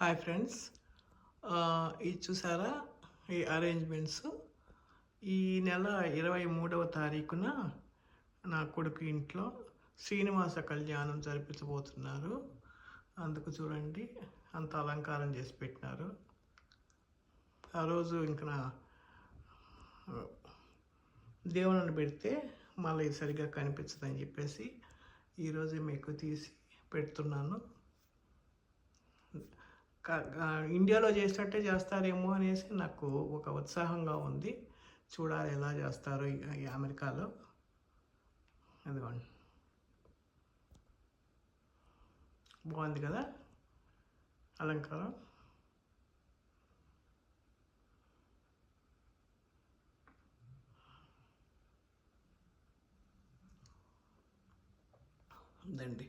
Hi friends. ఇది చూసారా? ఈ అరేంజ్మెంట్స్ ఈ నెల 23వ తారీఖున నా కొడుకు ఇంట్లో శ్రీనివాస కళ్యాణం జరిపించబోతున్నారు. అందుకు చూడండి, అంత అలంకారం చేసి పెట్టినారు. ఆ రోజు ఇంక నా దేవుని పెడితే మళ్ళీ సరిగ్గా కనిపించదని చెప్పేసి ఈరోజు మీకు తీసి పెడుతున్నాను. ఇండియాలో చేసినట్టే చేస్తారేమో అనేసి నాకు ఒక ఉత్సాహంగా ఉంది. చూడాలి ఎలా చేస్తారో ఈ అమెరికాలో. అదిగోండి, బాగుంది కదా అలంకారం. దండి.